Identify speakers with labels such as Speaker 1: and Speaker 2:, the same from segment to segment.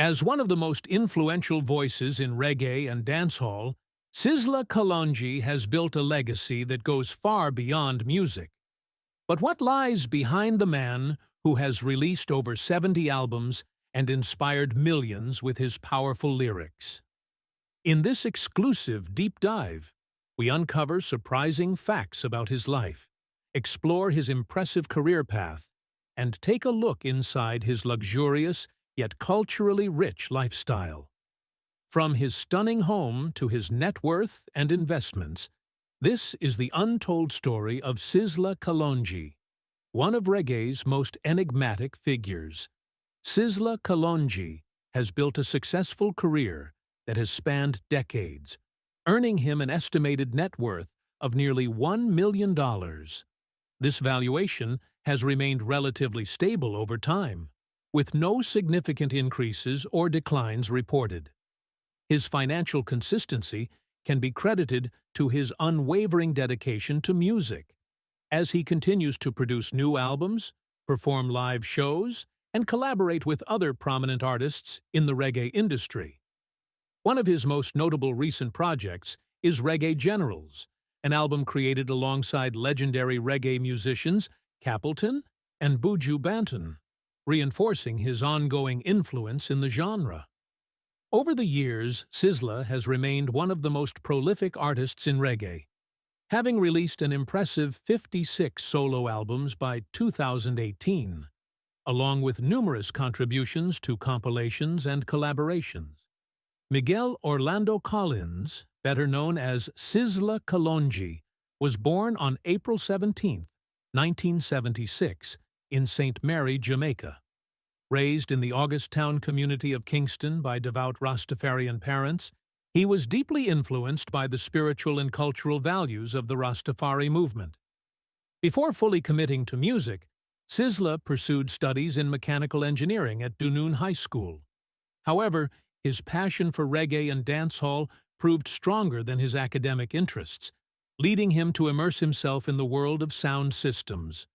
Speaker 1: As one of the most influential voices in reggae and dancehall, Sizzla Kalonji has built a legacy that goes far beyond music. But what lies behind the man who has released over 70 albums and inspired millions with his powerful lyrics? In this exclusive deep dive, we uncover surprising facts about his life, explore his impressive career path, and take a look inside his luxurious yet culturally rich lifestyle. From his stunning home to his net worth and investments, this is the untold story of Sizzla Kalonji, one of reggae's most enigmatic figures. Sizzla Kalonji has built a successful career that has spanned decades, earning him an estimated net worth of nearly $1 million. This valuation has remained relatively stable over time, with no significant increases or declines reported. His financial consistency can be credited to his unwavering dedication to music, as he continues to produce new albums, perform live shows, and collaborate with other prominent artists in the reggae industry. One of his most notable recent projects is Reggae Generals, an album created alongside legendary reggae musicians Capleton and Buju Banton, reinforcing his ongoing influence in the genre. Over the years, Sizzla has remained one of the most prolific artists in reggae, having released an impressive 56 solo albums by 2018, along with numerous contributions to compilations and collaborations. Miguel Orlando Collins, better known as Sizzla Kalonji, was born on April 17, 1976, in St. Mary, Jamaica. Raised in the Augusttown community of Kingston by devout Rastafarian parents, he was deeply influenced by the spiritual and cultural values of the Rastafari movement. Before fully committing to music, Sizzla pursued studies in mechanical engineering at Dunoon High School. However, his passion for reggae and dancehall proved stronger than his academic interests, leading him to immerse himself in the world of sound systems.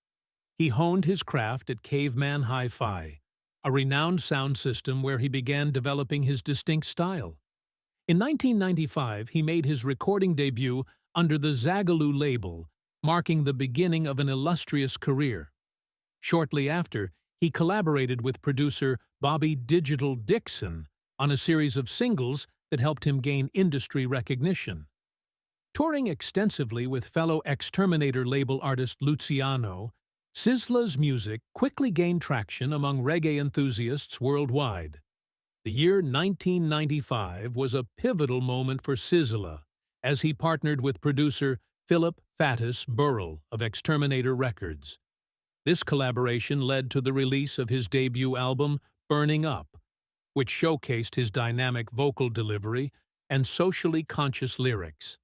Speaker 1: He honed his craft at Caveman Hi-Fi, a renowned sound system where he began developing his distinct style. In 1995, he made his recording debut under the Zagaloo label, marking the beginning of an illustrious career. Shortly after, he collaborated with producer Bobby Digital Dixon on a series of singles that helped him gain industry recognition. Touring extensively with fellow Exterminator label artist Luciano, Sizzla's music quickly gained traction among reggae enthusiasts worldwide. The year 1995 was a pivotal moment for Sizzla, as he partnered with producer Philip "Fatus" Burrell of Exterminator Records. This collaboration led to the release of his debut album, Burning Up, which showcased his dynamic vocal delivery and socially conscious lyrics.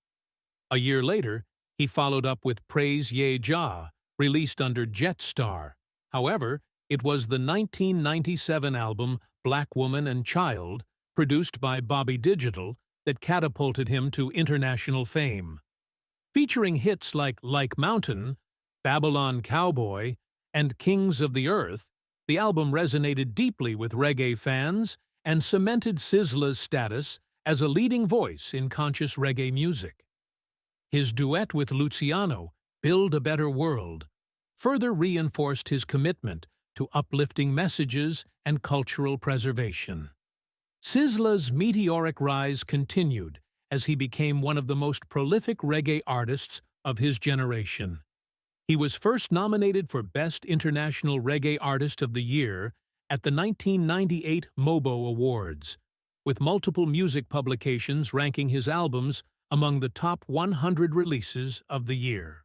Speaker 1: A year later, he followed up with Praise Ye Jah, released under Jetstar. However, it was the 1997 album Black Woman and Child, produced by Bobby Digital, that catapulted him to international fame. Featuring hits like Mountain, Babylon Cowboy, and Kings of the Earth, the album resonated deeply with reggae fans and cemented Sizzla's status as a leading voice in conscious reggae music. His duet with Luciano, Build a Better World, further reinforced his commitment to uplifting messages and cultural preservation. Sizzla's meteoric rise continued as he became one of the most prolific reggae artists of his generation. He was first nominated for Best International Reggae Artist of the Year at the 1998 MOBO Awards, with multiple music publications ranking his albums among the top 100 releases of the year.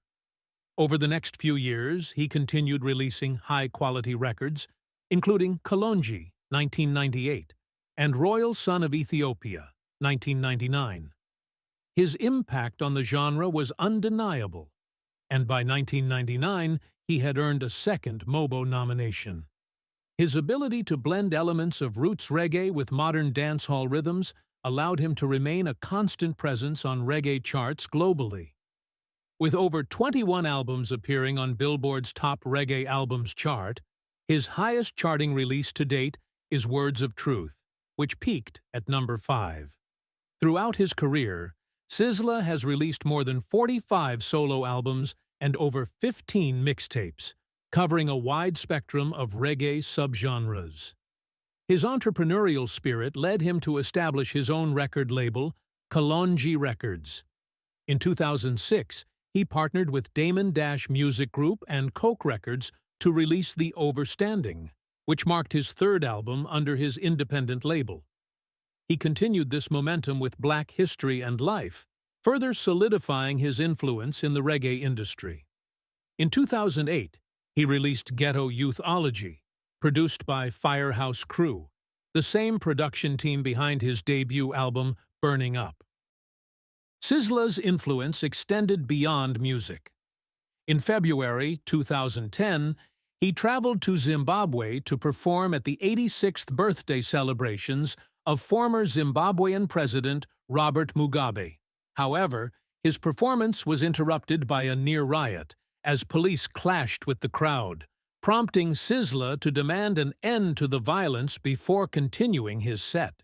Speaker 1: Over the next few years, he continued releasing high-quality records, including Kalonji, 1998, and Royal Son of Ethiopia, 1999. His impact on the genre was undeniable, and by 1999, he had earned a second MOBO nomination. His ability to blend elements of roots reggae with modern dancehall rhythms allowed him to remain a constant presence on reggae charts globally. With over 21 albums appearing on Billboard's Top Reggae Albums chart, his highest charting release to date is Words of Truth, which peaked at number 5. Throughout his career, Sizzla has released more than 45 solo albums and over 15 mixtapes, covering a wide spectrum of reggae subgenres. His entrepreneurial spirit led him to establish his own record label, Kalonji Records. In 2006, he partnered with Damon Dash Music Group and Coke Records to release The Overstanding, which marked his third album under his independent label. He continued this momentum with Black History and Life, further solidifying his influence in the reggae industry. In 2008, he released Ghetto Youthology, produced by Firehouse Crew, the same production team behind his debut album, Burning Up. Sizzla's influence extended beyond music. In February 2010, he traveled to Zimbabwe to perform at the 86th birthday celebrations of former Zimbabwean President Robert Mugabe. However, his performance was interrupted by a near riot as police clashed with the crowd, prompting Sizzla to demand an end to the violence before continuing his set.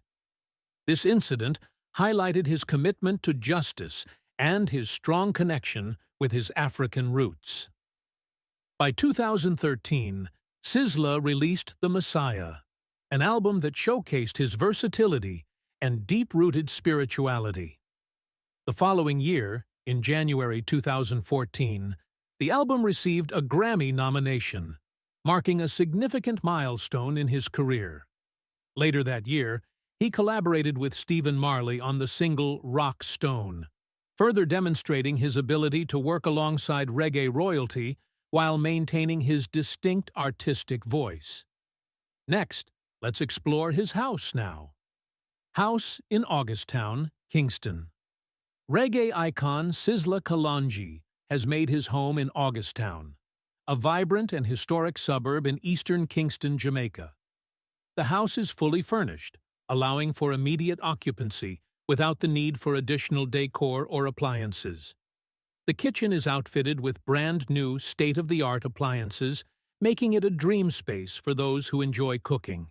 Speaker 1: This incident highlighted his commitment to justice and his strong connection with his African roots. By 2013, Sizzla released The Messiah, an album that showcased his versatility and deep-rooted spirituality. The following year, in January 2014, the album received a Grammy nomination, marking a significant milestone in his career. Later that year, he collaborated with Stephen Marley on the single Rock Stone, further demonstrating his ability to work alongside reggae royalty while maintaining his distinct artistic voice. Next, let's explore his house now. House in Augusttown, Kingston. Reggae icon Sizzla Kalonji has made his home in Augusttown, a vibrant and historic suburb in eastern Kingston, Jamaica. The house is fully furnished, allowing for immediate occupancy without the need for additional decor or appliances. The kitchen is outfitted with brand-new, state-of-the-art appliances, making it a dream space for those who enjoy cooking.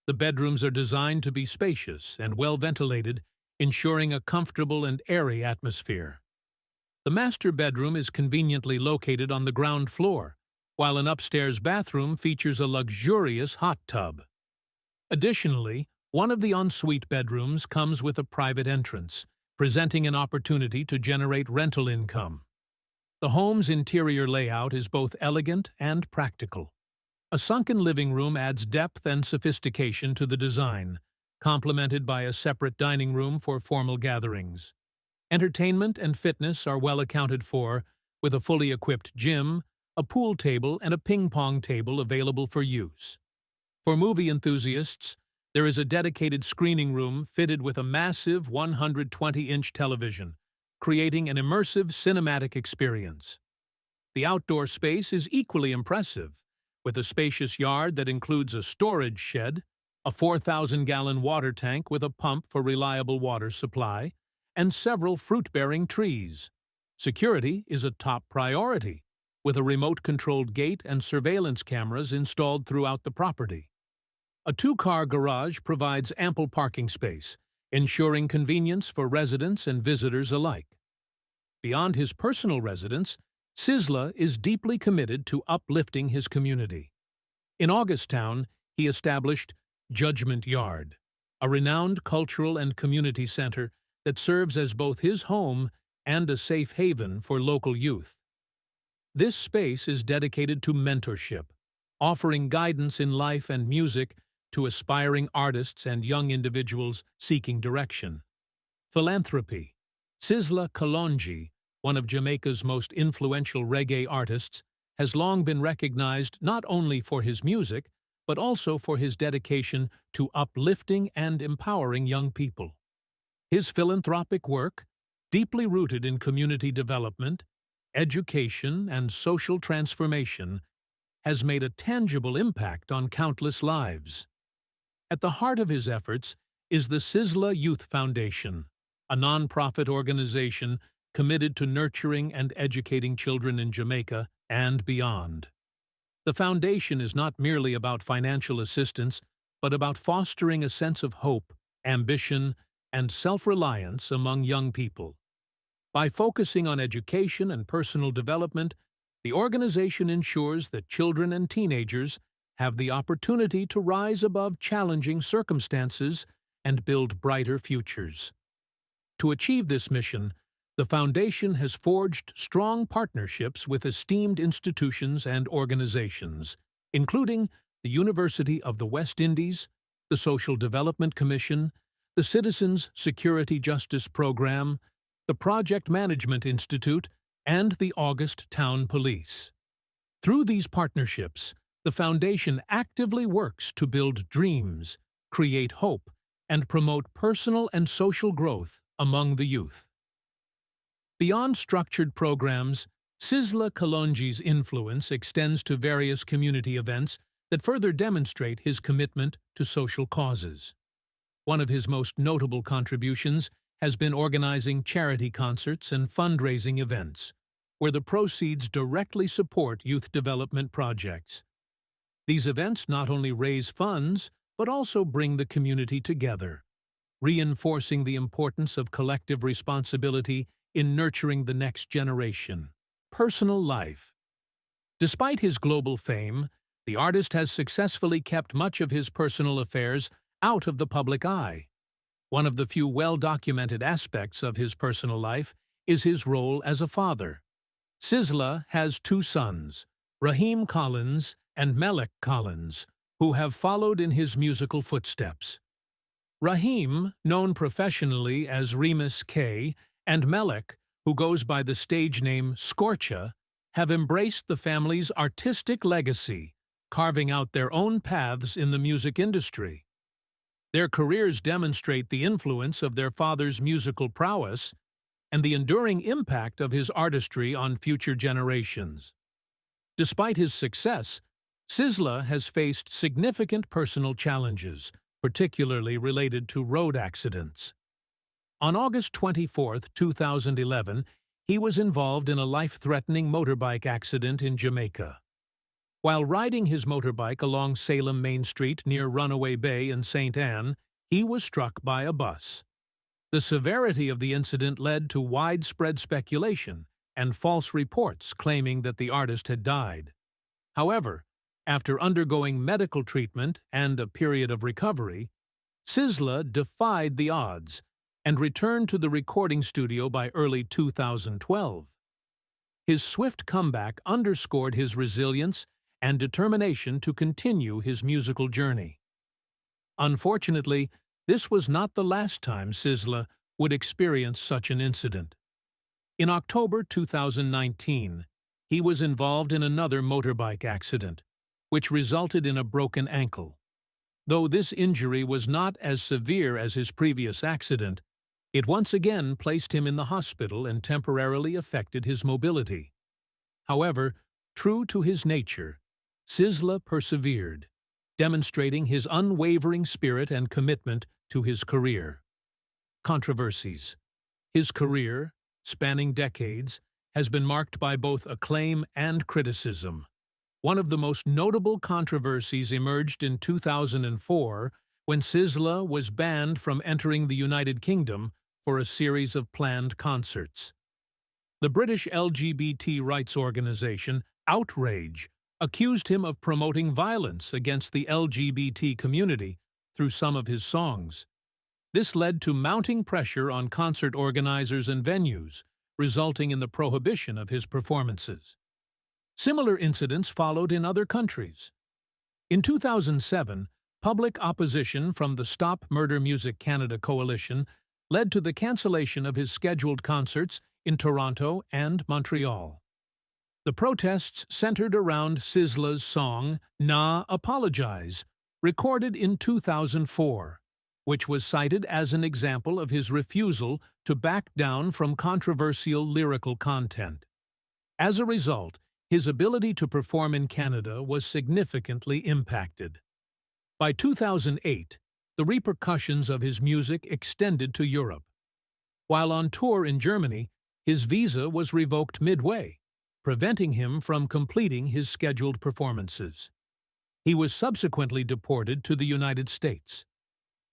Speaker 1: The bedrooms are designed to be spacious and well-ventilated, ensuring a comfortable and airy atmosphere. The master bedroom is conveniently located on the ground floor, while an upstairs bathroom features a luxurious hot tub. Additionally, one of the ensuite bedrooms comes with a private entrance, presenting an opportunity to generate rental income. The home's interior layout is both elegant and practical. A sunken living room adds depth and sophistication to the design, complemented by a separate dining room for formal gatherings. Entertainment and fitness are well accounted for, with a fully equipped gym, a pool table, and a ping-pong table available for use. For movie enthusiasts, there is a dedicated screening room fitted with a massive 120-inch television, creating an immersive cinematic experience. The outdoor space is equally impressive, with a spacious yard that includes a storage shed, a 4,000-gallon water tank with a pump for reliable water supply, and several fruit-bearing trees. Security is a top priority, with a remote-controlled gate and surveillance cameras installed throughout the property. A 2-car garage provides ample parking space, ensuring convenience for residents and visitors alike. Beyond his personal residence, Sizzla is deeply committed to uplifting his community. In Augusttown, he established Judgment Yard, a renowned cultural and community center that serves as both his home and a safe haven for local youth. This space is dedicated to mentorship, offering guidance in life and music to aspiring artists and young individuals seeking direction. Philanthropy. Sizzla Kalonji, one of Jamaica's most influential reggae artists, has long been recognized not only for his music, but also for his dedication to uplifting and empowering young people. His philanthropic work, deeply rooted in community development, education, and social transformation, has made a tangible impact on countless lives. At the heart of his efforts is the Sizzla Youth Foundation, a non-profit organization committed to nurturing and educating children in Jamaica and beyond. The foundation is not merely about financial assistance, but about fostering a sense of hope, ambition, and self-reliance among young people. By focusing on education and personal development, the organization ensures that children and teenagers have the opportunity to rise above challenging circumstances and build brighter futures. To achieve this mission, the Foundation has forged strong partnerships with esteemed institutions and organizations, including the University of the West Indies, the Social Development Commission, the Citizens Security Justice Program, the Project Management Institute, and the August Town Police. Through these partnerships, the Foundation actively works to build dreams, create hope, and promote personal and social growth among the youth. Beyond structured programs, Sizzla Kalonji's influence extends to various community events that further demonstrate his commitment to social causes. One of his most notable contributions has been organizing charity concerts and fundraising events, where the proceeds directly support youth development projects. These events not only raise funds, but also bring the community together, reinforcing the importance of collective responsibility in nurturing the next generation. Personal life. Despite his global fame, the artist has successfully kept much of his personal affairs out of the public eye. One of the few well-documented aspects of his personal life is his role as a father. Sizzla has two sons, Raheem Collins and Melek Collins, who have followed in his musical footsteps. Raheem, known professionally as Remus K, and Melek, who goes by the stage name Scorcha, have embraced the family's artistic legacy, carving out their own paths in the music industry. Their careers demonstrate the influence of their father's musical prowess and the enduring impact of his artistry on future generations. Despite his success, Sizzla has faced significant personal challenges, particularly related to road accidents. On August 24, 2011, he was involved in a life-threatening motorbike accident in Jamaica. While riding his motorbike along Salem Main Street near Runaway Bay in St. Anne, he was struck by a bus. The severity of the incident led to widespread speculation and false reports claiming that the artist had died. However, after undergoing medical treatment and a period of recovery, Sizzla defied the odds and returned to the recording studio by early 2012. His swift comeback underscored his resilience and determination to continue his musical journey. Unfortunately, this was not the last time Sizzla would experience such an incident. In October 2019, he was involved in another motorbike accident, which resulted in a broken ankle. Though this injury was not as severe as his previous accident, it once again placed him in the hospital and temporarily affected his mobility. However, true to his nature, Sizzla persevered, demonstrating his unwavering spirit and commitment to his career. Controversies. His career, spanning decades, has been marked by both acclaim and criticism. One of the most notable controversies emerged in 2004 when Sizzla was banned from entering the United Kingdom for a series of planned concerts. The British LGBT rights organization Outrage accused him of promoting violence against the LGBT community through some of his songs. This led to mounting pressure on concert organizers and venues, resulting in the prohibition of his performances. Similar incidents followed in other countries. In 2007, public opposition from the Stop Murder Music Canada coalition led to the cancellation of his scheduled concerts in Toronto and Montreal. The protests centered around Sizzla's song "Nah Apologize," recorded in 2004, which was cited as an example of his refusal to back down from controversial lyrical content. As a result, his ability to perform in Canada was significantly impacted. By 2008, the repercussions of his music extended to Europe. While on tour in Germany, his visa was revoked midway, preventing him from completing his scheduled performances. He was subsequently deported to the United States.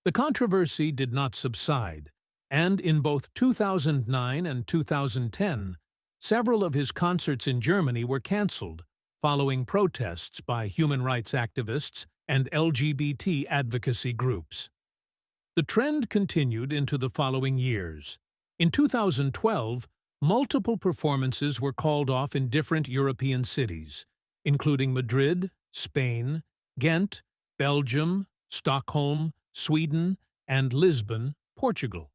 Speaker 1: The controversy did not subside, and in both 2009 and 2010, several of his concerts in Germany were cancelled, following protests by human rights activists and LGBT advocacy groups. The trend continued into the following years. In 2012, multiple performances were called off in different European cities, including Madrid, Spain, Ghent, Belgium, Stockholm, Sweden, and Lisbon, Portugal.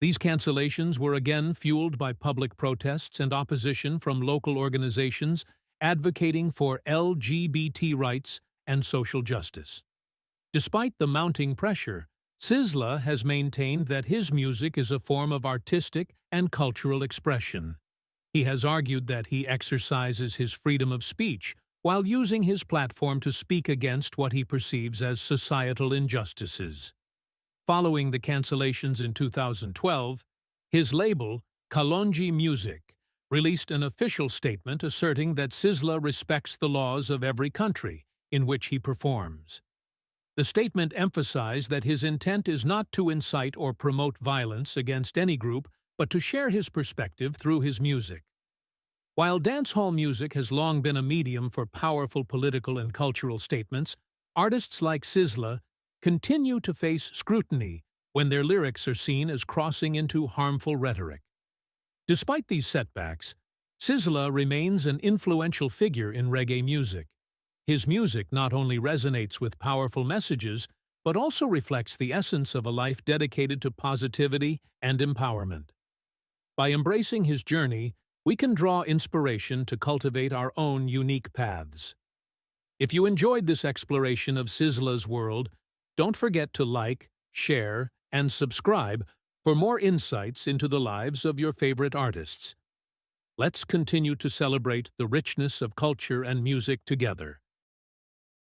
Speaker 1: These cancellations were again fueled by public protests and opposition from local organizations advocating for LGBT rights and social justice. Despite the mounting pressure, Sizzla has maintained that his music is a form of artistic and cultural expression. He has argued that he exercises his freedom of speech while using his platform to speak against what he perceives as societal injustices. Following the cancellations in 2012, his label, Kalonji Music, released an official statement asserting that Sizzla respects the laws of every country in which he performs. The statement emphasized that his intent is not to incite or promote violence against any group, but to share his perspective through his music. While dancehall music has long been a medium for powerful political and cultural statements, artists like Sizzla continue to face scrutiny when their lyrics are seen as crossing into harmful rhetoric. Despite these setbacks, Sizzla remains an influential figure in reggae music. His music not only resonates with powerful messages, but also reflects the essence of a life dedicated to positivity and empowerment. By embracing his journey, we can draw inspiration to cultivate our own unique paths. If you enjoyed this exploration of Sizzla's world, don't forget to like, share, and subscribe for more insights into the lives of your favorite artists. Let's continue to celebrate the richness of culture and music together.